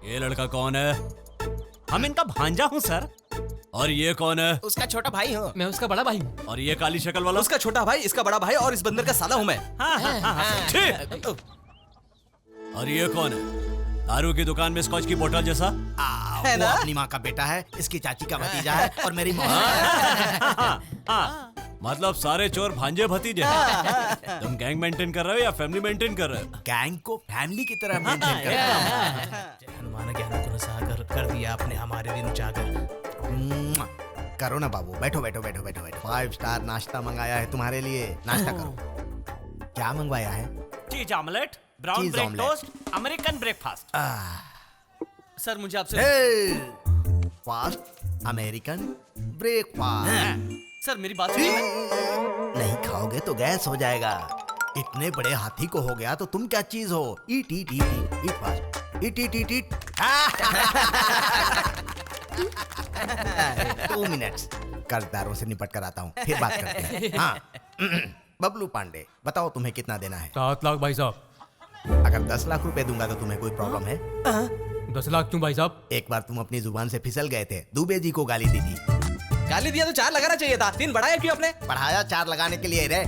ये लड़का कौन है? हम इनका भांजा हूँ सर। और ये कौन है? उसका छोटा भाई हूँ। मैं उसका बड़ा भाई हूँ। और ये काली शक्ल वाला? उसका छोटा भाई, इसका बड़ा भाई और इस बंदर का साला हूँ मैं। हाँ, ठीक। और ये कौन है? दारू की दुकान में स्कॉच की बोतल जैसा है ना? अपनी माँ का बेटा है, इसकी चाची का भतीजा है और मेरी मौसी। मतलब सारे चोर भांजे भतीजे हैं। तुम गैंग मेंटेन कर रहे हो या फैमिली मेंटेन कर रहे हो? गैंग को फैमिली की तरह मेंटेन करता हूँ। हनुमान ज्ञान गुण सागर कर दिया आपने हमारे दिन उजागर। करो ना बाबू, बैठो बैठो बैठो बैठो बैठो। 5 स्टार नाश्ता मंगाया है तुम्हारे लिए, नाश्ता करो। क्या मंगवाया है? चीज ऑमलेट, ब्राउन चीज bread omelette. Toast, American breakfast. Sir मुझे आपसे फास्ट अमेरिकन ब्रेकफास्ट। सर मेरी बात सुनिए। नहीं खाओगे तो गैस हो जाएगा। इतने बड़े हाथी को हो गया तो तुम क्या चीज हो? ईट ईट ईट ईट ईट फास्ट, ईट ईट ईट ईट। 2 मिनट्स, कर्जदारों से निपट कर आता हूँ, फिर बात करते हैं। हाँ बबलू पांडे, बताओ तुम्हें कितना देना है? 7 लाख भाई साहब। अगर 10 लाख रुपए दूंगा तो तुम्हें कोई प्रॉब्लम है? 10 लाख क्यों भाई साहब? एक बार तुम अपनी जुबान से फिसल गए थे, दुबे जी को गाली दी थी। गाली दिया तो 4 लगाना चाहिए था, 3 बढ़ाया क्यों आपने? बढ़ाया 4 लगाने के लिए रे।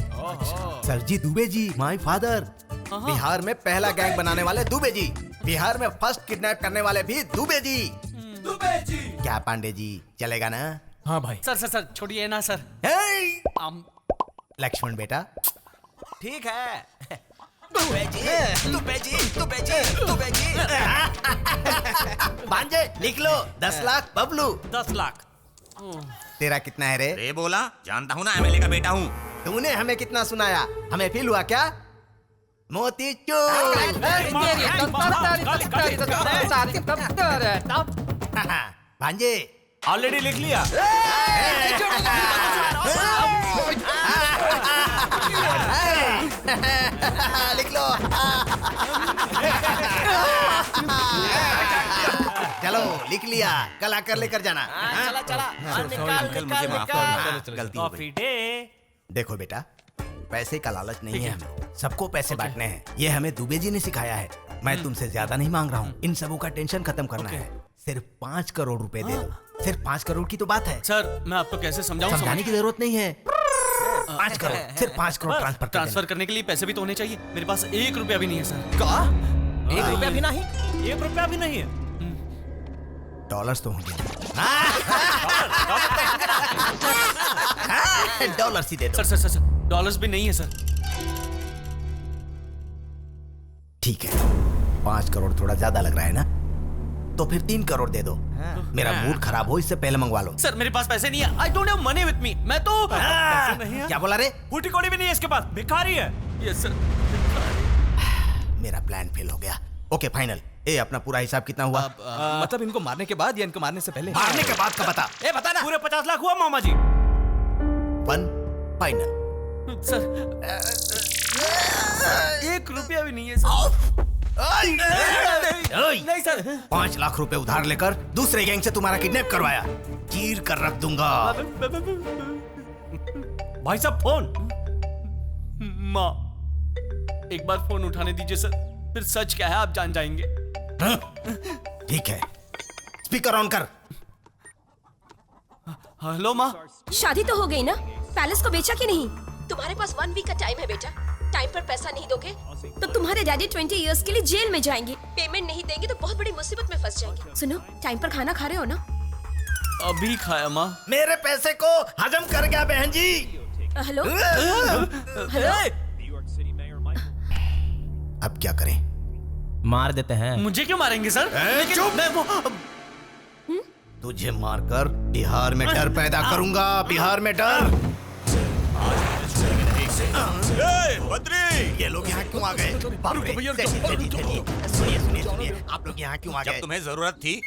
Sir ji Dube ji, my father. Bihar में पहला गैंग बनाने वाले दुबे जी, बिहार में फर्स्ट किडनैप करने वाले भी दुबे जी। दुबे जी क्या पांडे जी, चलेगा ना? हाँ भाई। सर छोड़िए ना सर। लक्ष्मण बेटा ठीक है। दुबे जी, दुबे जी, दुबे जी, दुबे जी। भांजे लिख लो, 10 लाख बबलू। 10 लाख। तेरा कितना है रे? रे बोला, जानता हूँ ना एमएलए का बेटा हूँ। तूने हमें कितना सुनाया? हमें फील हुआ क्या? मोती चूर। भांजे ऑलरेडी लिख लिया। लिख लो। चलो लिख लिया, कल आकर लेकर जाना। चला मुझे माफ कर दो, गलती हो गई। Coffee day. देखो बेटा, पैसे का लालच नहीं है हमें, सबको पैसे बांटने हैं। ये हमें दुबे जी ने सिखाया है। मैं तुमसे ज्यादा नहीं मांग रहा हूँ, इन सबों का टेंशन खत्म करना है। सिर्फ 5 करोड़ रुपए दे दो। सिर्फ 5 करोड़ की तो बात है। सर मैं आपको कैसे समझाऊं? समझाने की जरूरत नहीं है। 5 करोड़, सिर्फ 5 करोड़ ट्रांसफर करने के लिए पैसे भी तो होने चाहिए। मेरे पास 1 रुपया भी नहीं है सर। का 1 रुपया भी नहीं? 1 रुपया भी नहीं है। डॉलर्स तो होंगे। डॉलर्स ही दे दो। सर डॉलर्स भी नहीं है सर। ठीक है, 5 करोड़ थोड़ा ज्यादा लग रहा है ना, तो फिर 3 करोड़ दे दो। मेरा मूड खराब हो, इससे पहले मंगवा लो। सर मेरे पास पैसे नहीं है। I don't have money with me. मैं तो पैसे नहीं है? क्या बोला रे? फूटी कोड़ी भी नहीं है इसके पास, भिखारी है। Yes sir. मेरा प्लान फेल हो गया। Okay final. ए अपना पूरा हिसाब कितना हुआ? मतलब इनको मारने के बाद या इनको मारने से पहले? मारने के बाद का बता। ए बता ना। पूरे 50 लाख हुआ मामा जी। 1 फाइनल। सर 1 रुपया भी नहीं है सर। नहीं सर। 5 लाख रुपए उधार लेकर दूसरे गैंग से तुम्हारा किडनैप करवाया, चीर कर रख दूंगा। भाई साहब फोन। माँ एक बार फोन उठाने दीजिए सर, फिर सच क्या है आप जान जाएंगे। हाँ? ठीक है, स्पीकर ऑन कर। हेलो माँ। शादी तो हो गई ना, पैलेस को बेचा कि नहीं? तुम्हारे पास 1 वीक का टाइम है बेटा। टाइम पर पैसा नहीं दोगे तो तुम्हारे डैडी 20 इयर्स के लिए जेल में जाएंगे। पेमेंट नहीं देंगे तो बहुत बड़ी मुसीबत में फंस जाएंगे। सुनो, टाइम पर खाना खा रहे हो ना? अभी खाया माँ। मेरे पैसे को हजम कर गया बहन जी। Hello hello. अब क्या करें? मार देते हैं। मुझे क्यों मारेंगे सर? लेकिन चुप! मैं वो तुझे मारकर बिहार में डर पैदा करूंगा, बिहार में डर। बद्री, ये लोग यहाँ क्यों आ गए? बाप रे, सुनिए सुनिए सुनिए, आप लोग यहाँ क्यों आ जब गए? तुम्हें जरूरत थी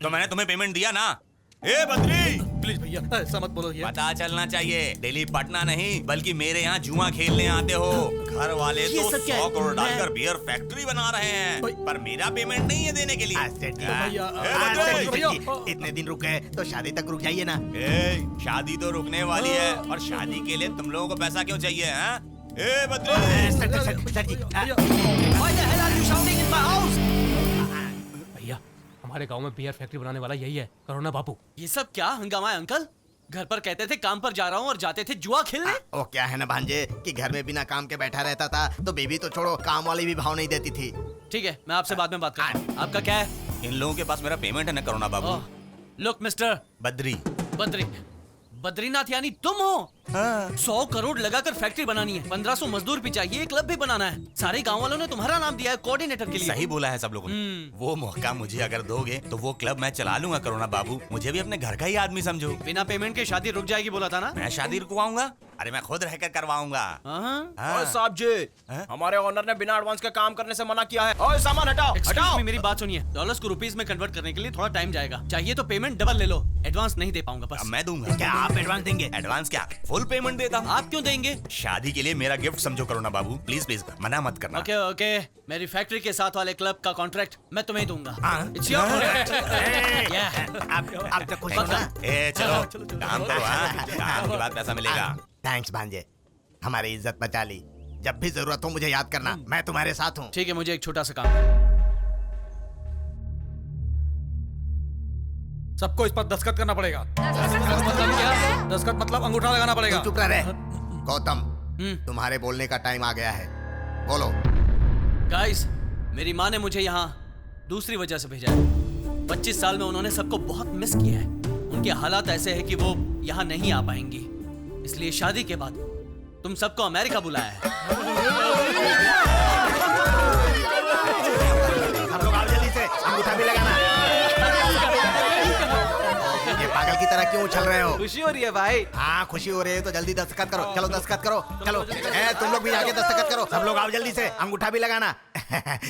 तो मैंने तुम्हें पेमेंट दिया ना। ए बद्री, प्लीज भैया ऐसा मत बोलो। पता चलना चाहिए दिल्ली पटना नहीं बल्कि मेरे यहाँ जुआ खेलने आते हो। घर वाले ये तो सब क्या है? 100 करोड़ डालकर बियर फैक्ट्री बना रहे हैं, पर मेरा पेमेंट नहीं है देने के लिए। इतने दिन रुक गए तो शादी तक रुक जाइए ना। ए, शादी तो रुकने वाली है और शादी के लिए तुम लोगों को पैसा क्यों चाहिए? हैं? ए बद्री, सर जी, भैया हमारे गांव में बियर फैक्ट्री बनाने वाला यही है, करुणा बाबू। ये सब क्या हंगामा है अंकल? घर पर कहते थे काम पर जा रहा हूँ और जाते थे जुआ खेलने। वो क्या है ना भांजे कि घर में बिना काम के बैठा रहता था तो बेबी तो छोड़ो, काम वाली भी भाव नहीं देती थी। ठीक है, मैं आपसे बाद में बात करता हूँ। आपका क्या है? इन लोगों के पास मेरा पेमेंट है ना करुणा बाबू। Look mister Badri. बद्रीनाथ यानी तुम हो? 100 करोड़ लगाकर फैक्ट्री बनानी है, 1500 मजदूर भी चाहिए, क्लब भी बनाना है। सारे गांव वालों ने तुम्हारा नाम दिया है कोऑर्डिनेटर के लिए। सही बोला है सब लोगों ने। वो मौका मुझे अगर दोगे तो वो क्लब मैं चला लूंगा करुणा बाबू। मुझे भी अपने घर का ही आदमी समझो। बिना पेमेंट के शादी रुक जाएगी बोला था ना? मैं शादी रुकवाऊंगा? अरे मैं खुद रहकर करवाऊंगा। हाँ। साहब जी, हमारे ओनर ने बिना एडवांस के काम करने से मना किया है। ओए सामान हटाओ, Excuse हटाओ। me, मेरी बात सुनिए। डॉलर्स को रुपीस में कन्वर्ट करने के लिए थोड़ा टाइम जाएगा। चाहिए तो पेमेंट डबल ले लो, एडवांस नहीं दे पाऊंगा बस। अब मैं दूंगा। क्या आप एडवांस देंगे? एडवांस क्या, फुल पेमेंट देता हूँ। आप क्यों देंगे? शादी के लिए मेरा गिफ्ट समझो करुणा बाबू, प्लीज प्लीज मना मत करना। ओके ओके, मेरी फैक्ट्री के साथ वाले क्लब का कॉन्ट्रैक्ट मैं तुम्हें दूंगा। हाँ। It's your project. Yeah. आप तो खुश हो ना? ए चलो काम करो। काम के बाद पैसा मिलेगा। थैंक्स भांजे, हमारी इज्जत बचा ली। जब भी जरूरत हो मुझे याद करना, मैं तुम्हारे साथ हूँ। ठीक है, मुझे एक छोटा सा काम है। सबको इस पर दस्तखत करना पड़ेगा। मतलब क्या? दस्तखत मतलब अंगूठा लगाना पड़ेगा। तुम चुप रहे। गौतम, तुम्हारे बोलने का टाइम आ गया है, बोलो। गाइस, मेरी माँ ने मुझे यहाँ दूसरी वजह से भेजा है। 25 साल में उन्होंने सबको बहुत मिस किया है। उनके हालात ऐसे हैं कि वो यहाँ नहीं आ पाएंगी, इसलिए शादी के बाद तुम सबको अमेरिका बुलाया है। सब लोग आओ जल्दी से, अंगूठा भी लगाना। ये पागल की तरह क्यों उछल रहे हो? खुशी हो रही है भाई। हाँ खुशी हो रही है तो जल्दी दस्तखत करो। चलो दस्तखत करो, चलो। तुम लोग भी आके दस्तखत करो। सब लोग आओ जल्दी से, अंगूठा भी लगाना।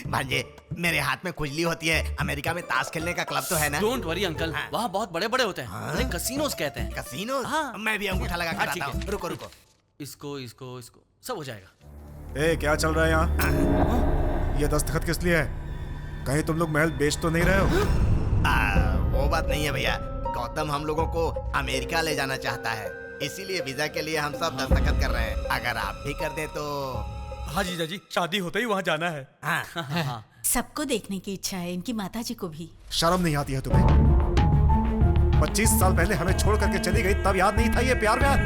भांजे, मेरे हाथ में खुजली होती है। अमेरिका में ताश खेलने का क्लब तो है ना? डोंट वरी अंकल, वहाँ बहुत बड़े बड़े होते हैं। उन्हें कसिनोस कहते हैं। कसीनो? हाँ। मैं भी अंगूठा लगा कर ठीक आता है। हूँ। रुको रुको। इसको इसको इसको सब हो जाएगा। ए क्या चल रहा है यहाँ? ये दस्तखत किस लिए है? कहीं तुम लोग महल बेच तो नहीं रहे हो? वो बात नहीं है भैया। गौतम हम लोगों को अमेरिका ले जाना चाहता है, इसीलिए वीजा के लिए हम सब दस्तखत कर रहे हैं। अगर आप भी कर दें तो। हाँ जीजा जी, शादी होते ही वहाँ जाना है। हाँ। सबको देखने की इच्छा है, इनकी माताजी को भी। शर्म नहीं आती है तुम्हें? 25 साल पहले हमें छोड़ करके चली गई, तब याद नहीं था ये प्यार व्यार?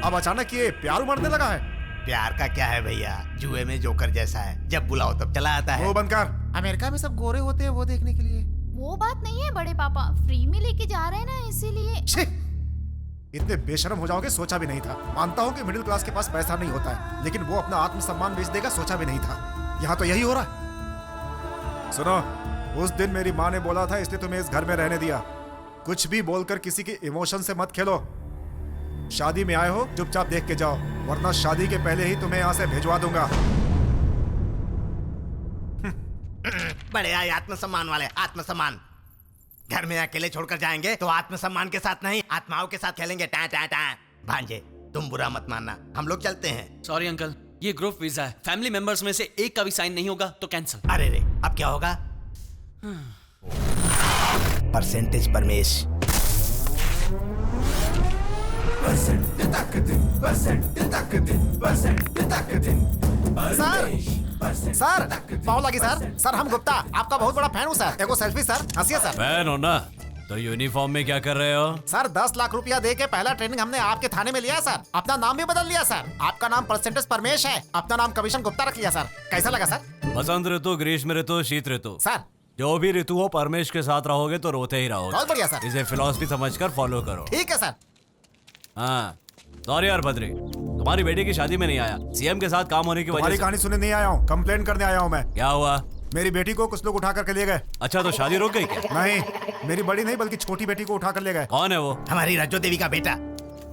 अब अचानक ये प्यार उमड़ने लगा है। प्यार का क्या है भैया, जुए में जोकर जैसा है, जब बुलाओ तब चला आता है। वो बनकर अमेरिका में सब गोरे होते हैं वो देखने के लिए। वो बात नहीं है बड़े पापा, फ्री में लेके जा रहे हैं ना, इसीलिए। छे! इतने बेशरम हो जाओगे सोचा भी नहीं था। मानता हूँ कि मिडिल क्लास के पास पैसा नहीं होता है, लेकिन वो अपना आत्मसम्मान बेच देगा सोचा भी नहीं था। यहाँ तो यही हो रहा है। सुनो, उस दिन मेरी माँ ने बोला था इसलिए तुम्हें इस घर में रहने दिया। कुछ भी बोलकर किसी के इमोशन से मत खेलो। शादी में आए हो चुपचाप देख के जाओ, वरना शादी के पहले ही तुम्हें यहाँ से भिजवा दूंगा। बड़े आए आत्मसम्मान वाले, आत्मसम्मान। घर में अकेले छोड़कर जाएंगे तो आत्मसम्मान के साथ नहीं, आत्माओं के साथ खेलेंगे। टा टा टा। भांजे, तुम बुरा मत मानना, हम लोग चलते हैं। सॉरी अंकल, ये ग्रुप वीजा है। फैमिली मेंबर्स में से एक का भी साइन नहीं होगा तो कैंसिल। अरे रे, अब क्या होगा? परसेंटेज परमेश। सर पाव लगी सर। सर हम गुप्ता आपका बहुत बड़ा फैन हूँ सर। एगो सेल्फी सर, हंसिए सर। फैन हो ना तो यूनिफॉर्म में क्या कर रहे हो? सर 10 लाख रुपया दे के पहला ट्रेनिंग हमने आपके थाने में लिया सर। अपना नाम भी बदल लिया सर। आपका नाम परसेंटेज परमेश है, अपना नाम कमीशन गुप्ता रख लिया सर। कैसा लगा सर? बसंत ऋतु, ग्रीष्म ऋतु, शीत ऋतु, सर जो भी ऋतु हो परमेश के साथ रहोगे तो रोते ही रहोगे। बहुत बढ़िया सर। इसे फिलॉसफी समझकर फॉलो करो। ठीक है सर। हाँ सॉरी यार बद्री, तुम्हारी बेटी की शादी में नहीं आया। सीएम के साथ काम होने की वजह तुम्हारी से। कहानी सुनने नहीं आया हूँ, कंप्लेन करने आया हूँ मैं। क्या हुआ? मेरी बेटी को कुछ लोग उठा करके ले गए। अच्छा तो शादी रुक गई क्या? नहीं, मेरी बड़ी नहीं बल्कि छोटी बेटी को उठा कर ले गए। कौन है वो? हमारी रज्जो देवी का बेटा।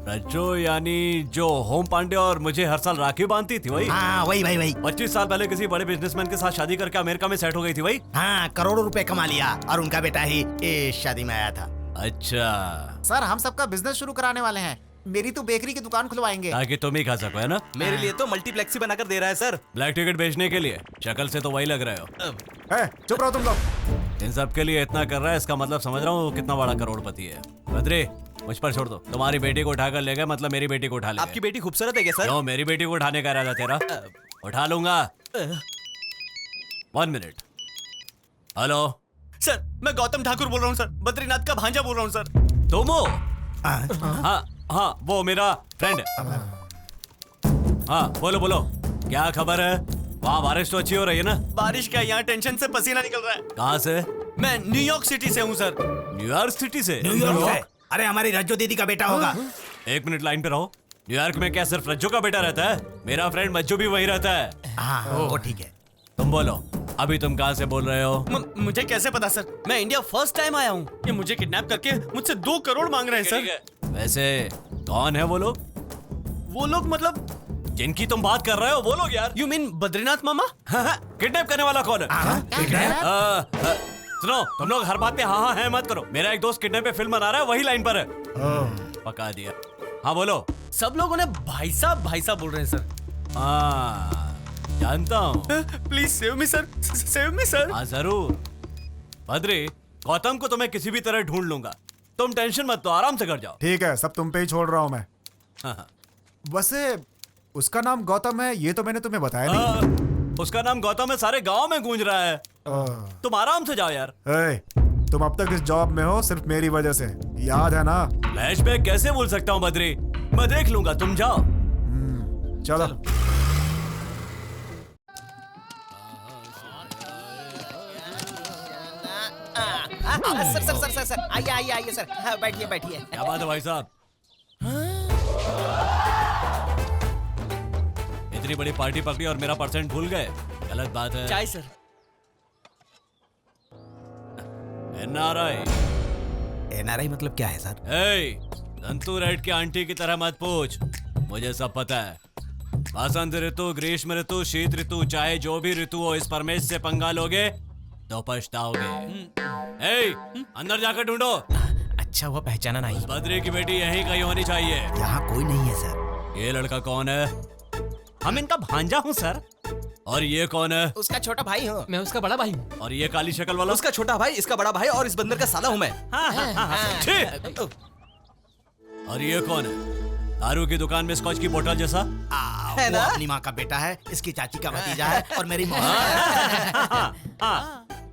रज्जो यानी जो होम पांडे और मुझे हर साल राखी बांधती थी वही? हाँ वही वही वही। 25 साल पहले किसी बड़े बिजनेसमैन के साथ शादी करके अमेरिका में सेट हो गई थी वही? हाँ, करोड़ों रुपए कमा लिया और उनका बेटा ही इस शादी में आया था। अच्छा, सर हम सबका बिजनेस शुरू कराने वाले हैं। मेरी तो बेकरी की दुकान खुलवाएंगे ताकि तुम ही खा सको, है ना? मेरे लिए तो मल्टीप्लेक्स ही बनाकर दे रहा है सर। ब्लैक टिकट बेचने के लिए? शक्ल से तो वही लग रहे हो। चुप रहो तुम लोग। इन सब के लिए इतना कर रहा है, इसका मतलब समझ रहा हूँ कितना बड़ा करोड़पति है। बद्री, मुझ पर छोड़ दो। तुम्हारी बेटी को उठाकर ले गए मतलब मेरी बेटी को उठा ले। आपकी बेटी खूबसूरत है क्या सर? क्यों, मेरी बेटी को उठाने का इरादा तेरा? उठा लूंगा। 1 मिनट। हेलो, सर मैं गौतम ठाकुर बोल रहा हूँ सर, बद्रीनाथ का भांजा बोल रहा हूँ सर। तुम हो? हाँ हाँ, वो मेरा फ्रेंड है। हाँ बोलो बोलो, क्या खबर है? वहाँ बारिश तो अच्छी हो रही है ना? बारिश क्या, यहाँ टेंशन से पसीना निकल रहा है। कहाँ से? मैं न्यूयॉर्क सिटी से हूँ सर। न्यूयॉर्क सिटी से? न्यूयॉर्क से? अरे हमारी रज्जो दीदी का बेटा होगा। एक मिनट लाइन पे रहो। न्यूयॉर्क में क्या सिर्फ रज्जो का बेटा रहता है? मेरा फ्रेंड मज्जू भी वही रहता है। हाँ वो ठीक है। तुम बोलो, अभी तुम कहाँ से बोल रहे हो? मुझे कैसे पता सर, मैं इंडिया फर्स्ट टाइम आया हूँ। ये मुझे किडनैप करके मुझसे 2 करोड़ मांग रहे हैं सर। वैसे कौन है वो लोग? वो लोग मतलब जिनकी तुम बात कर रहे हो वो लोग यार। You mean Badrinath mama? Kidnap करने वाला कौन है? सुनो, तुम लोग हर बात पे हाँ हाँ है मत करो। मेरा एक दोस्त किडनैप पे फिल्म बना रहा है, वही लाइन पर है। पका दिया। हाँ बोलो। सब लोग उन्हें भाई साहब बोल रहे हैं सर। हाँ जानता हूँ। Please save me sir, save me sir. हाँ जरूर। बद्री, गौतम को तो मैं किसी भी तरह ढूंढ लूंगा। तुम टेंशन मत, तो आराम से कर जाओ। ठीक है, सब तुम पे ही छोड़ रहा हूँ मैं। वैसे उसका नाम गौतम है, ये तो मैंने तुम्हें बताया नहीं। उसका नाम गौतम है, सारे गांव में गूंज रहा है। तुम आराम से जाओ यार। तुम अब तक इस जॉब में हो सिर्फ मेरी वजह से, याद है ना? फ्लैशबैक कैसे भूल सकता हूँ बद्री, मैं देख लूंगा, तुम जाओ। चलो। सर आइए सर, हाँ, बैठिए। क्या बात है भाई साहब? इतनी बड़ी पार्टी पकड़ी और मेरा परसेंट भूल गए, गलत बात है। चाय सर। एनआरआई मतलब क्या है सर? संतू रेड की आंटी की तरह मत पूछ, मुझे सब पता है। बसंत ऋतु, ग्रीष्म ऋतु, शीत ऋतु, चाहे जो भी ऋतु हो, इस परमेश से पंगा लोगे तो पछताओगे। अंदर जाकर ढूंढो। अच्छा हुआ पहचाना नहीं। बद्री की बेटी यहीं कहीं होनी चाहिए। यहाँ कोई नहीं है सर। ये लड़का कौन है? हम इनका भांजा हूँ सर। और ये कौन है? उसका छोटा भाई हूँ। मैं उसका बड़ा भाई हूँ। और ये काली शक्ल वाला? उसका छोटा भाई, इसका बड़ा भाई, और इस बंदर का साला हूँ मैं। ठीक। और ये कौन है? दारू की दुकान में स्कॉच की बोतल जैसा? है ना? अपनी माँ का बेटा है, इसकी चाची का भतीजा है, और मेरी मौसी।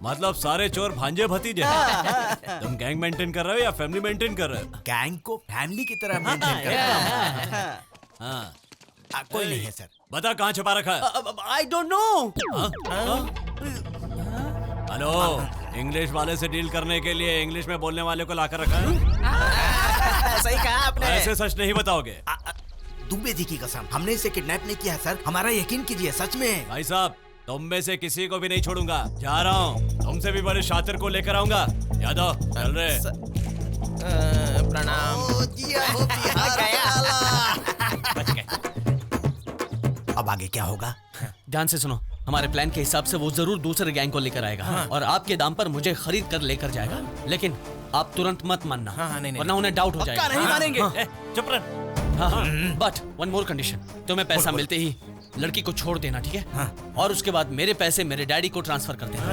मतलब सारे चोर भांजे भतीजे हैं। तुम गैंग मेंटेन कर रहे हो या फैमिली मेंटेन कर रहे हो? गैंग को फैमिली की तरह मेंटेन करता हूं। कोई नहीं है सर। बता कहाँ छुपा रखा है? I don't know. Hello, English वाले से डील करने के लिए इंग्लिश में बोलने वाले को लाकर रखा है। सही कहा आपने। ऐसे सच नहीं बताओगे? दुबे जी की कसम, हमने इसे किडनैप नहीं किया सर, हमारा यकीन कीजिए, सच में। भाई साहब, तुम में से किसी को भी नहीं छोड़ूंगा, जा रहा हूँ। तुमसे भी बड़े शातिर को लेकर आऊंगा। यादव चल रहे। प्रणाम। अब आगे क्या होगा? ध्यान से सुनो, हमारे प्लान के हिसाब से वो जरूर दूसरे गैंग को लेकर आएगा और आपके दाम पर मुझे खरीद कर लेकर जाएगा। लेकिन आप तुरंत मत मानना, वरना उन्हें डाउट हो जाएगा। नहीं मानेंगे। चुप रह। बट वन मोर कंडीशन, तुम्हें पैसा मिलते ही लड़की को छोड़ देना, ठीक है? और उसके बाद मेरे पैसे मेरे डैडी को ट्रांसफर कर देना।